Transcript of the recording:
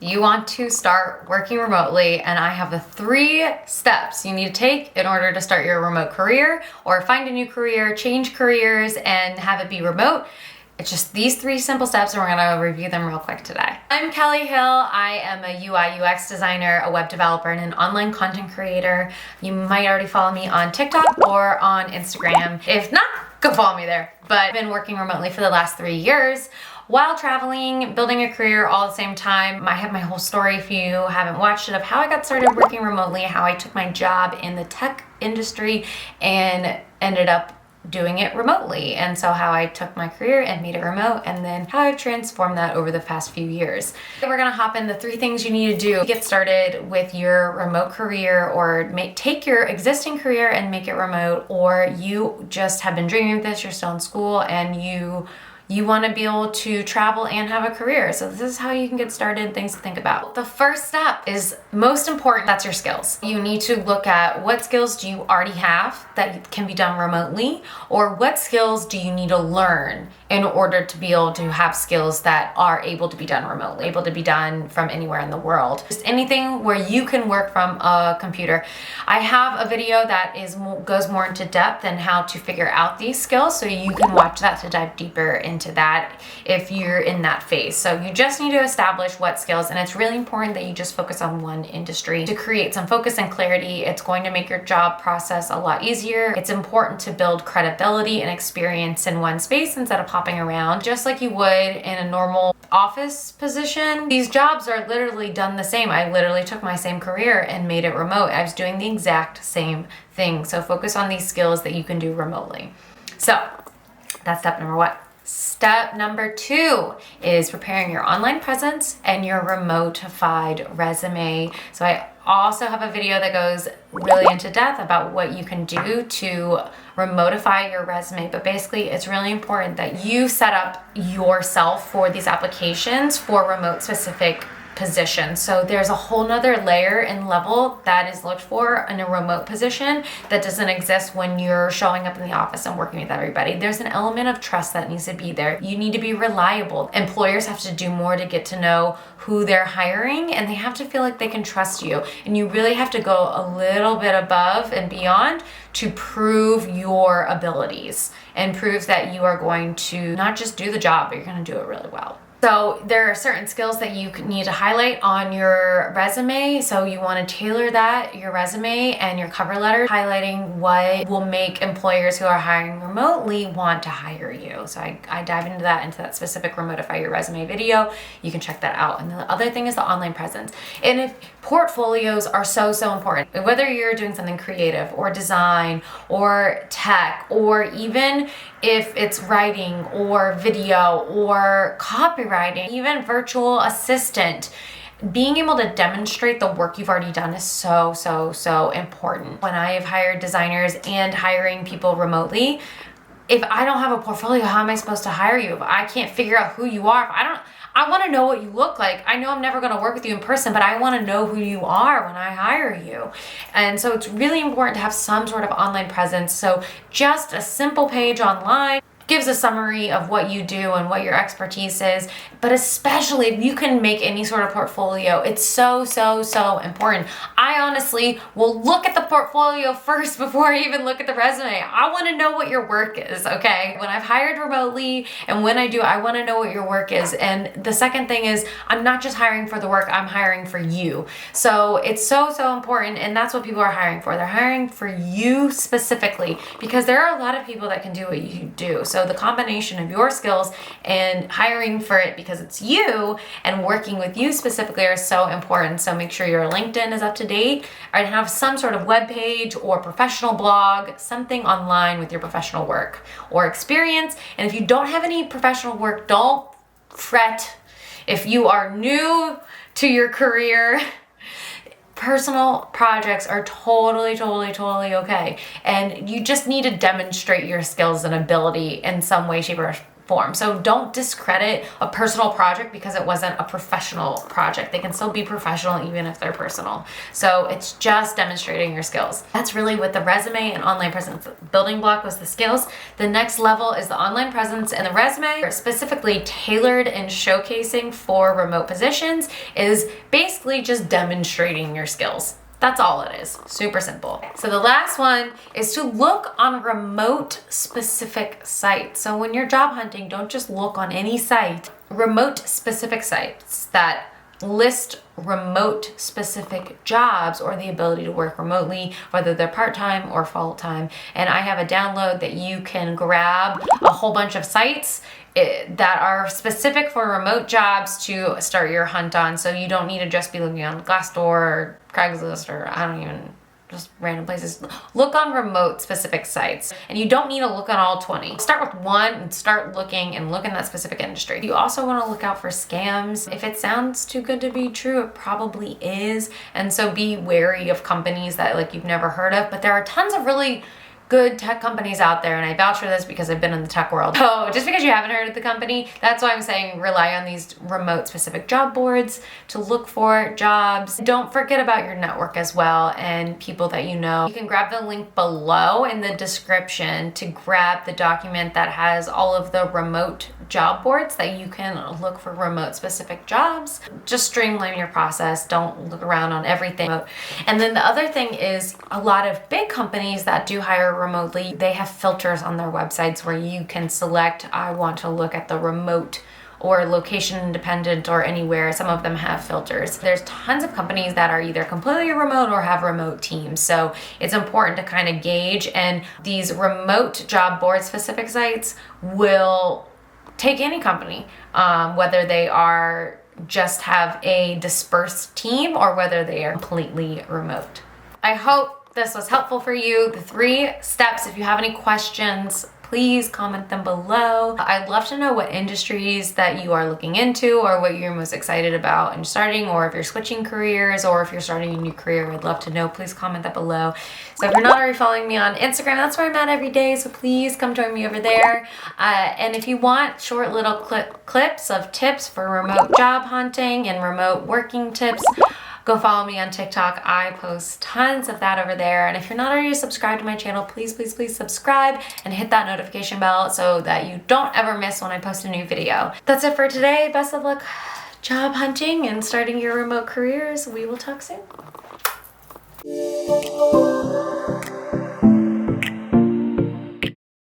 You want to start working remotely, and I have the 3 steps you need to take in order to start your remote career or find a new career, change careers, and have it be remote. It's just these 3 simple steps, and we're gonna review them real quick today. I'm Kelly Hill. I am a UI UX designer, a web developer, and an online content creator. You might already follow me on TikTok or on Instagram. If not, go follow me there. But I've been working remotely for the last 3 years while traveling, building a career all at the same time. I have my whole story, if you haven't watched it, of how I got started working remotely, how I took my job in the tech industry and ended up doing it remotely, and so how I took my career and made it remote, and then how I've transformed that over the past few years. We're gonna hop in the 3 things you need to do to get started with your remote career, or take your existing career and make it remote, or you just have been dreaming of this, you're still in school, and you want to be able to travel and have a career. So this is how you can get started, things to think about. The first step is most important, that's your skills. You need to look at what skills do you already have that can be done remotely, or what skills do you need to learn in order to be able to have skills that are able to be done remotely, able to be done from anywhere in the world. Just anything where you can work from a computer. I have a video that goes more into depth and how to figure out these skills, so you can watch that to dive deeper into that if you're in that phase. So you just need to establish what skills, and it's really important that you just focus on one industry to create some focus and clarity. It's going to make your job process a lot easier. It's important to build credibility and experience in one space instead of hopping around, just like you would in a normal office position. These jobs are literally done the same. I literally took my same career and made it remote. I was doing the exact same thing. So focus on these skills that you can do remotely. So that's step number 1. Step number 2 is preparing your online presence and your remotified resume. So I also have a video that goes really into depth about what you can do to remotify your resume. But basically, it's really important that you set up yourself for these applications for remote specific position. So there's a whole nother layer and level that is looked for in a remote position that doesn't exist when you're showing up in the office and working with everybody. There's an element of trust that needs to be there. You need to be reliable. Employers have to do more to get to know who they're hiring, and they have to feel like they can trust you. And you really have to go a little bit above and beyond to prove your abilities and prove that you are going to not just do the job, but you're going to do it really well. So there are certain skills that you need to highlight on your resume. So you want to tailor that, your resume and your cover letter, highlighting what will make employers who are hiring remotely want to hire you. So I dive into that specific Remotify Your Resume video. You can check that out. And the other thing is the online presence. And if portfolios are so important, whether you're doing something creative or design or tech, or even if it's writing or video or copywriting, even virtual assistant, being able to demonstrate the work you've already done is so important. When I have hired designers and hiring people remotely, if I don't have a portfolio, how am I supposed to hire you? If I can't figure out who you are, I want to know what you look like. I know I'm never going to work with you in person, but I want to know who you are when I hire you. And so it's really important to have some sort of online presence. So just a simple page online gives a summary of what you do and what your expertise is, but especially if you can make any sort of portfolio, it's so important. I honestly will look at the portfolio first before I even look at the resume. I want to know what your work is, okay? When I've hired remotely and when I do, I want to know what your work is. And the second thing is, I'm not just hiring for the work, I'm hiring for you. So it's so important, and that's what people are hiring for. They're hiring for you specifically, because there are a lot of people that can do what you do. So the combination of your skills and hiring for it because it's you and working with you specifically are so important. So make sure your LinkedIn is up to date, and have some sort of web page or professional blog, something online with your professional work or experience. And if you don't have any professional work, don't fret. If you are new to your career, personal projects are totally okay. And you just need to demonstrate your skills and ability in some way, shape, or form. So don't discredit a personal project because it wasn't a professional project. They can still be professional even if they're personal. So it's just demonstrating your skills. That's really what the resume and online presence building block was, the skills. The next level is the online presence, and the resume, specifically tailored and showcasing for remote positions, is basically just demonstrating your skills. That's all it is. Super simple. So the last one is to look on remote specific sites. So when you're job hunting, don't just look on any site. Remote specific sites that list remote specific jobs or the ability to work remotely, whether they're part-time or full-time. And I have a download that you can grab a whole bunch of sites that are specific for remote jobs to start your hunt on. So you don't need to just be looking on Glassdoor or Craigslist or just random places. Look on remote specific sites, and you don't need to look on all 20. Start with one and start looking and look in that specific industry. You also want to look out for scams. If it sounds too good to be true, it probably is. And so be wary of companies that like you've never heard of, but there are tons of really good tech companies out there, and I vouch for this because I've been in the tech world. So just because you haven't heard of the company, that's why I'm saying rely on these remote specific job boards to look for jobs. Don't forget about your network as well and people that you know. You can grab the link below in the description to grab the document that has all of the remote job boards that you can look for remote specific jobs. Just streamline your process. Don't look around on everything. And then the other thing is a lot of big companies that do hire remotely, they have filters on their websites where you can select, I want to look at the remote or location independent or anywhere. Some of them have filters. There's tons of companies that are either completely remote or have remote teams. So it's important to kind of gauge, and these remote job board specific sites will take any company, whether they are just have a dispersed team or whether they are completely remote. I hope this was helpful for you. The 3 steps. If you have any questions, please comment them below. I'd love to know what industries that you are looking into or what you're most excited about in starting, or if you're switching careers or if you're starting a new career. I'd love to know. Please comment that below. So if you're not already following me on Instagram, that's where I'm at every day. So please come join me over there. And if you want short little clips of tips for remote job hunting and remote working tips, go follow me on TikTok. I post tons of that over there. And if you're not already subscribed to my channel, please, please, please subscribe and hit that notification bell so that you don't ever miss when I post a new video. That's it for today. Best of luck job hunting and starting your remote careers. We will talk soon.